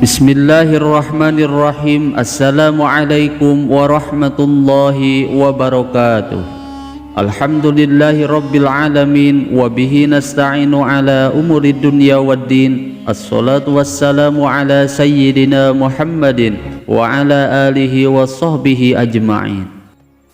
Bismillahirrahmanirrahim. Assalamualaikum warahmatullahi wabarakatuh. Alhamdulillahi rabbil alamin. Wabihi nasta'inu ala umuri dunya waddin. Assalatu wassalamu ala sayyidina Muhammadin wa ala alihi wa sahbihi ajma'in.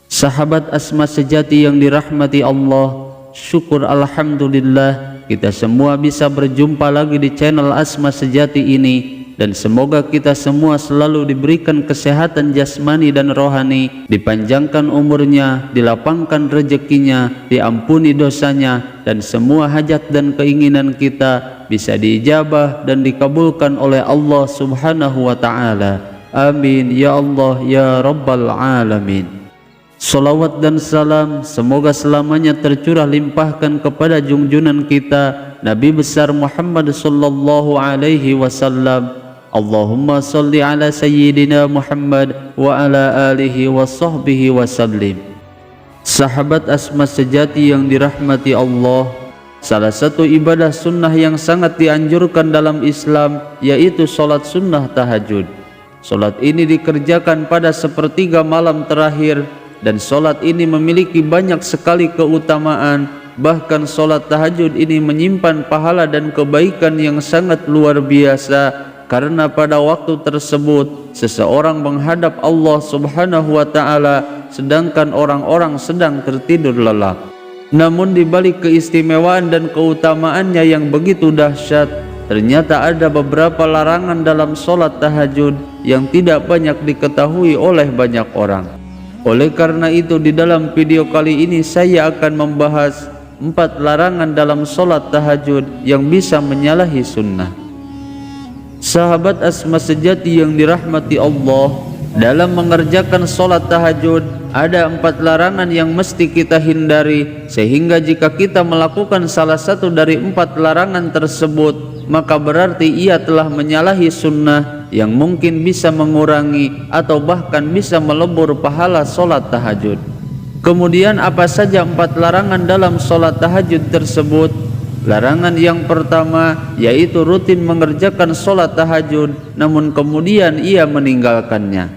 Sahabat Asma sejati yang dirahmati Allah, syukur alhamdulillah kita semua bisa berjumpa lagi di channel Asma Sejati ini. Dan semoga kita semua selalu diberikan kesehatan jasmani dan rohani, dipanjangkan umurnya, dilapangkan rezekinya, diampuni dosanya, dan semua hajat dan keinginan kita bisa diijabah dan dikabulkan oleh Allah Subhanahu wa Ta'ala. Amin ya Allah ya Rabbal Alamin. Salawat dan salam semoga selamanya tercurah limpahkan kepada junjunan kita Nabi besar Muhammad sallallahu alaihi wasallam. Allahumma salli ala sayyidina Muhammad wa ala alihi wa sahbihi wa sallim. Sahabat Asma sejati yang dirahmati Allah, salah satu ibadah sunnah yang sangat dianjurkan dalam Islam yaitu sholat sunnah tahajud. Sholat ini dikerjakan pada sepertiga malam terakhir, dan sholat ini memiliki banyak sekali keutamaan. Bahkan sholat tahajud ini menyimpan pahala dan kebaikan yang sangat luar biasa, karena pada waktu tersebut seseorang menghadap Allah Subhanahu wa Ta'ala sedangkan orang-orang sedang tertidur lelap. Namun di balik keistimewaan dan keutamaannya yang begitu dahsyat, ternyata ada beberapa larangan dalam sholat tahajud yang tidak banyak diketahui oleh banyak orang. Oleh karena itu di dalam video kali ini saya akan membahas 4 larangan dalam sholat tahajud yang bisa menyalahi sunnah. Sahabat Asma sejati yang dirahmati Allah, dalam mengerjakan sholat tahajud ada 4 larangan yang mesti kita hindari, sehingga jika kita melakukan salah satu dari 4 larangan tersebut, maka berarti ia telah menyalahi sunnah yang mungkin bisa mengurangi atau bahkan bisa melebur pahala sholat tahajud. Kemudian apa saja 4 larangan dalam sholat tahajud tersebut? Larangan yang pertama yaitu rutin mengerjakan sholat tahajud namun kemudian ia meninggalkannya.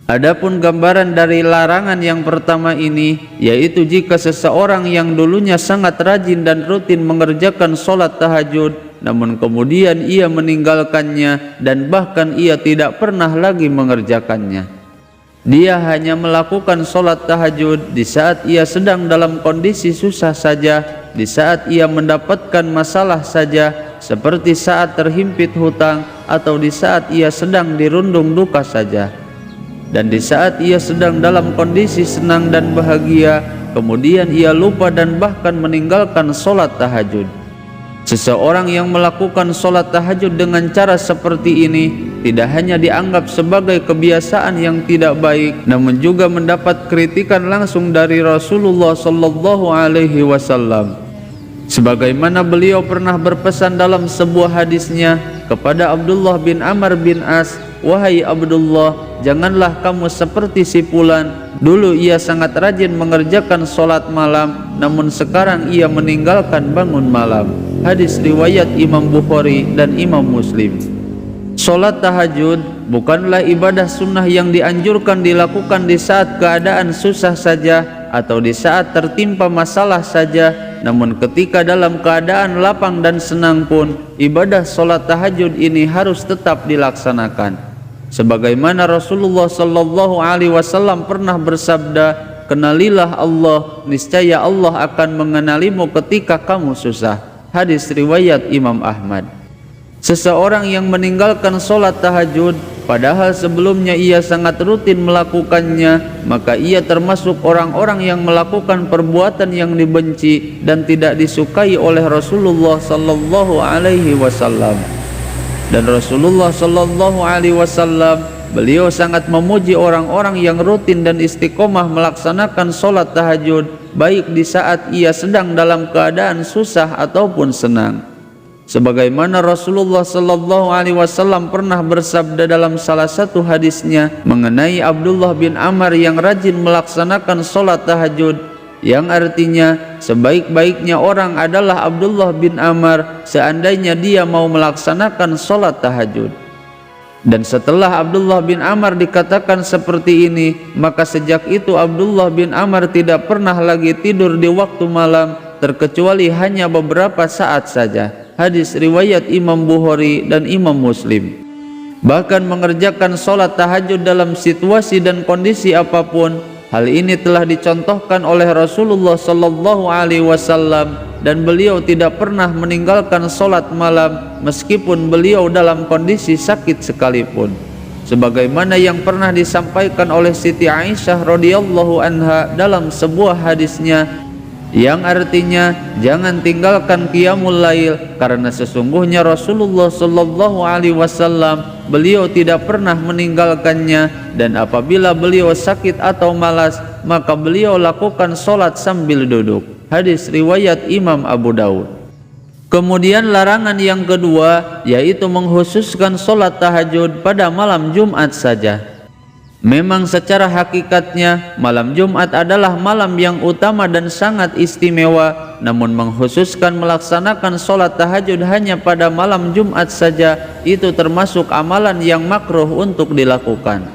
Adapun gambaran dari larangan yang pertama ini yaitu jika seseorang yang dulunya sangat rajin dan rutin mengerjakan sholat tahajud namun kemudian ia meninggalkannya dan bahkan ia tidak pernah lagi mengerjakannya. Dia hanya melakukan sholat tahajud di saat ia sedang dalam kondisi susah saja, di saat ia mendapatkan masalah saja, seperti saat terhimpit hutang atau di saat ia sedang dirundung duka saja. Dan di saat ia sedang dalam kondisi senang dan bahagia, kemudian ia lupa dan bahkan meninggalkan sholat tahajud. Seseorang yang melakukan sholat tahajud dengan cara seperti ini tidak hanya dianggap sebagai kebiasaan yang tidak baik, namun juga mendapat kritikan langsung dari Rasulullah sallallahu alaihi wasallam. Sebagaimana beliau pernah berpesan dalam sebuah hadisnya kepada Abdullah bin Amr bin As, "Wahai Abdullah, janganlah kamu seperti si fulan. Dulu ia sangat rajin mengerjakan sholat malam, namun sekarang ia meninggalkan bangun malam." Hadis riwayat Imam Bukhari dan Imam Muslim. Sholat tahajud bukanlah ibadah sunnah yang dianjurkan dilakukan di saat keadaan susah saja atau di saat tertimpa masalah saja, namun ketika dalam keadaan lapang dan senang pun ibadah sholat tahajud ini harus tetap dilaksanakan. Sebagaimana Rasulullah sallallahu alaihi wasallam pernah bersabda, "Kenalilah Allah, niscaya Allah akan mengenalimu ketika kamu susah." Hadis riwayat Imam Ahmad. Seseorang yang meninggalkan sholat tahajud padahal sebelumnya ia sangat rutin melakukannya, maka ia termasuk orang-orang yang melakukan perbuatan yang dibenci dan tidak disukai oleh Rasulullah sallallahu alaihi wasallam. Dan Rasulullah sallallahu alaihi wasallam beliau sangat memuji orang-orang yang rutin dan istiqomah melaksanakan sholat tahajud, baik di saat ia sedang dalam keadaan susah ataupun senang. Sebagaimana Rasulullah sallallahu alaihi wasallam pernah bersabda dalam salah satu hadisnya mengenai Abdullah bin Amr yang rajin melaksanakan sholat tahajud, yang artinya sebaik-baiknya orang adalah Abdullah bin Amr seandainya dia mau melaksanakan sholat tahajud. Dan setelah Abdullah bin Amr dikatakan seperti ini, maka sejak itu Abdullah bin Amr tidak pernah lagi tidur di waktu malam terkecuali hanya beberapa saat saja. Hadis riwayat Imam Bukhari dan Imam Muslim. Bahkan mengerjakan sholat tahajud dalam situasi dan kondisi apapun, hal ini telah dicontohkan oleh Rasulullah sallallahu alaihi wasallam, dan beliau tidak pernah meninggalkan sholat malam meskipun beliau dalam kondisi sakit sekalipun. Sebagaimana yang pernah disampaikan oleh Siti Aisyah radhiyallahu anha dalam sebuah hadisnya, yang artinya jangan tinggalkan qiyamul lail, karena sesungguhnya Rasulullah sallallahu alaihi wasallam beliau tidak pernah meninggalkannya, dan apabila beliau sakit atau malas maka beliau lakukan sholat sambil duduk. Hadis riwayat Imam Abu Daud. Kemudian larangan yang kedua yaitu mengkhususkan sholat tahajud pada malam Jumat saja. Memang secara hakikatnya malam Jumat adalah malam yang utama dan sangat istimewa, namun mengkhususkan melaksanakan sholat tahajud hanya pada malam Jumat saja itu termasuk amalan yang makruh untuk dilakukan.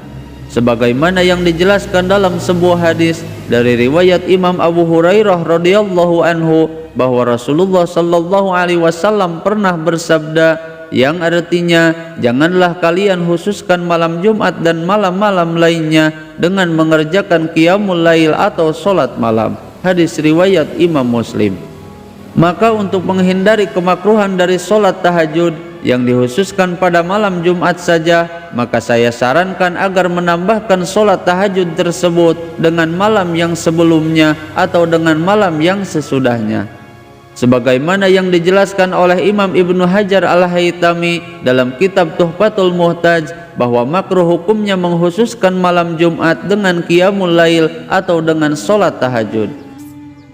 Sebagaimana yang dijelaskan dalam sebuah hadis dari riwayat Imam Abu Hurairah radhiyallahu anhu bahwa Rasulullah sallallahu alaihi wasallam pernah bersabda, yang artinya janganlah kalian khususkan malam Jumat dan malam-malam lainnya dengan mengerjakan qiyamul lail atau sholat malam. Hadis riwayat Imam Muslim. Maka untuk menghindari kemakruhan dari sholat tahajud yang dikhususkan pada malam Jumat saja, maka saya sarankan agar menambahkan sholat tahajud tersebut dengan malam yang sebelumnya atau dengan malam yang sesudahnya. Sebagaimana yang dijelaskan oleh Imam Ibnu Hajar Al-Haytami dalam kitab Tuhfatul Muhtaj bahwa makruh hukumnya mengkhususkan malam Jumat dengan qiyamul lail atau dengan sholat tahajud.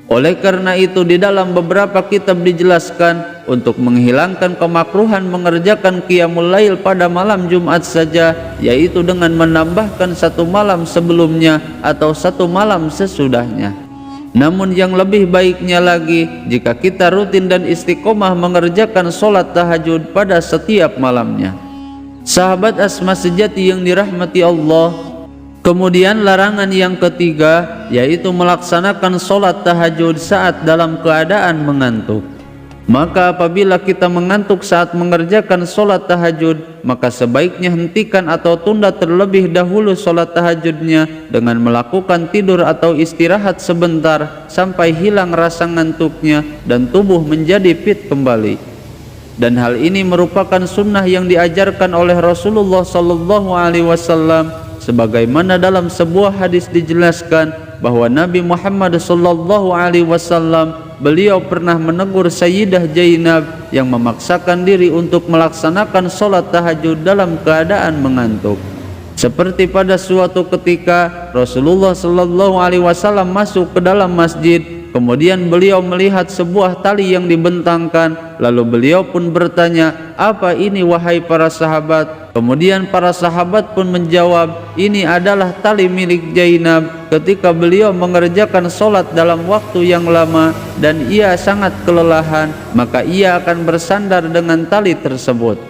Oleh karena itu di dalam beberapa kitab dijelaskan untuk menghilangkan kemakruhan mengerjakan qiyamul lail pada malam Jumat saja, yaitu dengan menambahkan satu malam sebelumnya atau satu malam sesudahnya. Namun yang lebih baiknya lagi jika kita rutin dan istiqomah mengerjakan sholat tahajud pada setiap malamnya. Sahabat Asma sejati yang dirahmati Allah, kemudian larangan yang ketiga yaitu melaksanakan sholat tahajud saat dalam keadaan mengantuk. Maka apabila kita mengantuk saat mengerjakan sholat tahajud, maka sebaiknya hentikan atau tunda terlebih dahulu sholat tahajudnya dengan melakukan tidur atau istirahat sebentar sampai hilang rasa ngantuknya dan tubuh menjadi fit kembali. Dan hal ini merupakan sunnah yang diajarkan oleh Rasulullah sallallahu alaihi wasallam, sebagaimana dalam sebuah hadis dijelaskan bahwa Nabi Muhammad sallallahu alaihi wasallam beliau pernah menegur Sayyidah Zainab yang memaksakan diri untuk melaksanakan sholat tahajud dalam keadaan mengantuk. Seperti pada suatu ketika Rasulullah sallallahu alaihi wasallam masuk ke dalam masjid, kemudian beliau melihat sebuah tali yang dibentangkan, lalu beliau pun bertanya, "Apa ini wahai para sahabat?" Kemudian para sahabat pun menjawab, "Ini adalah tali milik Zainab ketika beliau mengerjakan sholat dalam waktu yang lama dan ia sangat kelelahan, maka ia akan bersandar dengan tali tersebut."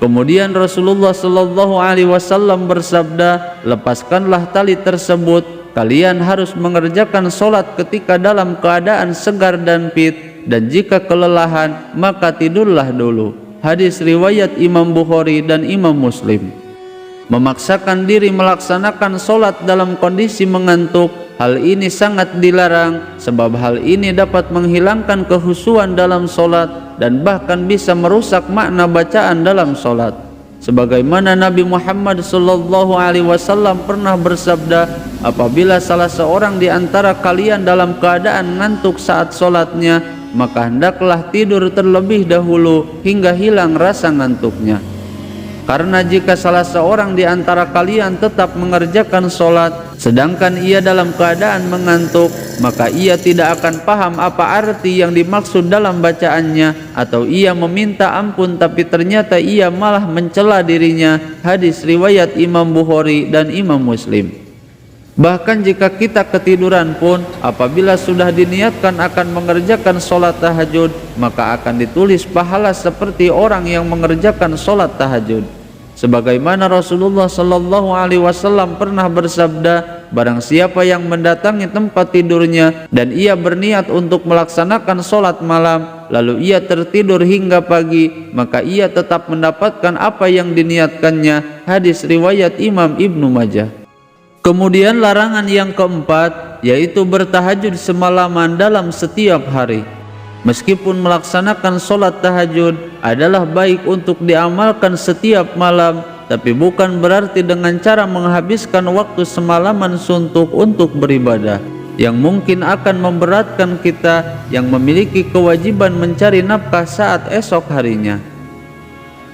Kemudian Rasulullah sallallahu alaihi wasallam bersabda, "Lepaskanlah tali tersebut. Kalian harus mengerjakan sholat ketika dalam keadaan segar dan fit, dan jika kelelahan maka tidurlah dulu." Hadis riwayat Imam Bukhari dan Imam Muslim. Memaksakan diri melaksanakan sholat dalam kondisi mengantuk, hal ini sangat dilarang, sebab hal ini dapat menghilangkan kekhusyuan dalam sholat dan bahkan bisa merusak makna bacaan dalam sholat. Sebagaimana Nabi Muhammad SAW pernah bersabda, apabila salah seorang di antara kalian dalam keadaan ngantuk saat sholatnya, maka hendaklah tidur terlebih dahulu hingga hilang rasa ngantuknya. Karena jika salah seorang di antara kalian tetap mengerjakan sholat sedangkan ia dalam keadaan mengantuk, maka ia tidak akan paham apa arti yang dimaksud dalam bacaannya, atau ia meminta ampun tapi ternyata ia malah mencela dirinya. Hadis riwayat Imam Bukhari dan Imam Muslim. Bahkan jika kita ketiduran pun, apabila sudah diniatkan akan mengerjakan sholat tahajud, maka akan ditulis pahala seperti orang yang mengerjakan sholat tahajud. Sebagaimana Rasulullah Sallallahu Alaihi Wasallam pernah bersabda, barang siapa yang mendatangi tempat tidurnya dan ia berniat untuk melaksanakan sholat malam, lalu ia tertidur hingga pagi, maka ia tetap mendapatkan apa yang diniatkannya. Hadis riwayat Imam Ibnu Majah. Kemudian larangan yang keempat, yaitu bertahajud semalaman dalam setiap hari. Meskipun melaksanakan sholat tahajud adalah baik untuk diamalkan setiap malam, tapi bukan berarti dengan cara menghabiskan waktu semalaman suntuk untuk beribadah, yang mungkin akan memberatkan kita yang memiliki kewajiban mencari nafkah saat esok harinya.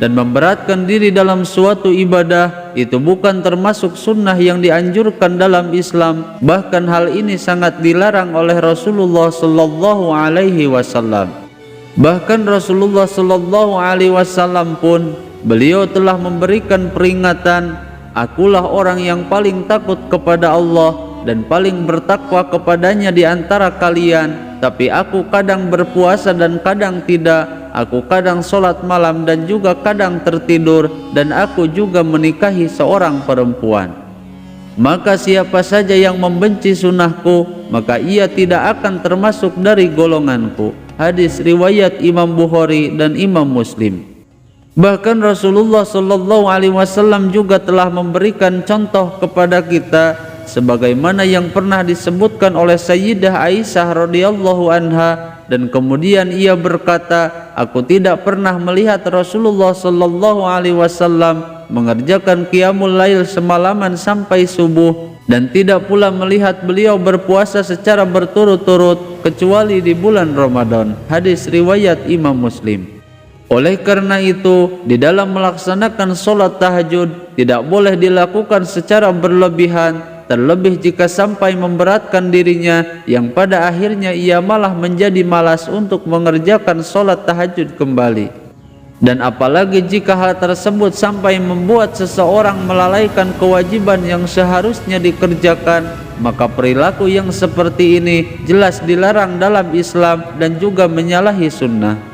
Dan memberatkan diri dalam suatu ibadah itu bukan termasuk sunnah yang dianjurkan dalam Islam. Bahkan hal ini sangat dilarang oleh Rasulullah Sallallahu Alaihi Wasallam. Bahkan Rasulullah Sallallahu Alaihi Wasallam pun beliau telah memberikan peringatan, akulah orang yang paling takut kepada Allah dan paling bertakwa kepadanya di antara kalian, tapi aku kadang berpuasa dan kadang tidak. Aku kadang sholat malam dan juga kadang tertidur, dan aku juga menikahi seorang perempuan. Maka siapa saja yang membenci sunnahku, maka ia tidak akan termasuk dari golonganku. Hadis riwayat Imam Bukhari dan Imam Muslim. Bahkan Rasulullah Sallallahu Alaihi Wasallam juga telah memberikan contoh kepada kita, sebagaimana yang pernah disebutkan oleh Sayyidah Aisyah radhiyallahu anha. Dan kemudian ia berkata, aku tidak pernah melihat Rasulullah Sallallahu Alaihi Wasallam mengerjakan qiyamul lail semalaman sampai subuh, dan tidak pula melihat beliau berpuasa secara berturut-turut kecuali di bulan Ramadan. Hadis riwayat Imam Muslim. Oleh karena itu, di dalam melaksanakan sholat tahajud tidak boleh dilakukan secara berlebihan, terlebih jika sampai memberatkan dirinya, yang pada akhirnya ia malah menjadi malas untuk mengerjakan sholat tahajud kembali. Dan apalagi jika hal tersebut sampai membuat seseorang melalaikan kewajiban yang seharusnya dikerjakan, maka perilaku yang seperti ini jelas dilarang dalam Islam dan juga menyalahi sunnah.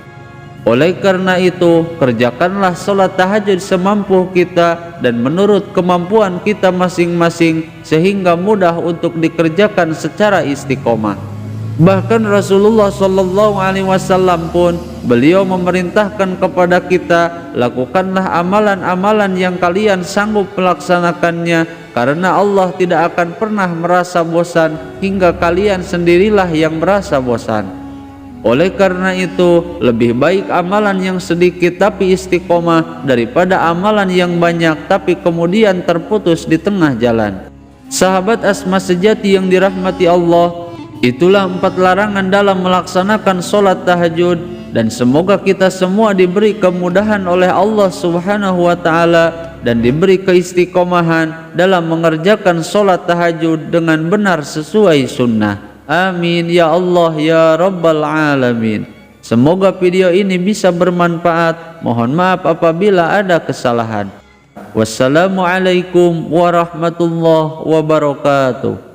Oleh karena itu, kerjakanlah sholat tahajud semampu kita dan menurut kemampuan kita masing-masing, sehingga mudah untuk dikerjakan secara istiqomah. Bahkan Rasulullah Sallallahu Alaihi Wasallam pun beliau memerintahkan kepada kita, lakukanlah amalan-amalan yang kalian sanggup melaksanakannya, karena Allah tidak akan pernah merasa bosan hingga kalian sendirilah yang merasa bosan. Oleh karena itu, lebih baik amalan yang sedikit tapi istiqomah daripada amalan yang banyak tapi kemudian terputus di tengah jalan. Sahabat Asma sejati yang dirahmati Allah, itulah 4 larangan dalam melaksanakan sholat tahajud, dan semoga kita semua diberi kemudahan oleh Allah Subhanahu wa Ta'ala dan diberi keistiqomahan dalam mengerjakan sholat tahajud dengan benar sesuai sunnah. Amin ya Allah ya Rabbal Alamin. Semoga video ini bisa bermanfaat. Mohon maaf apabila ada kesalahan. Wassalamualaikum warahmatullahi wabarakatuh.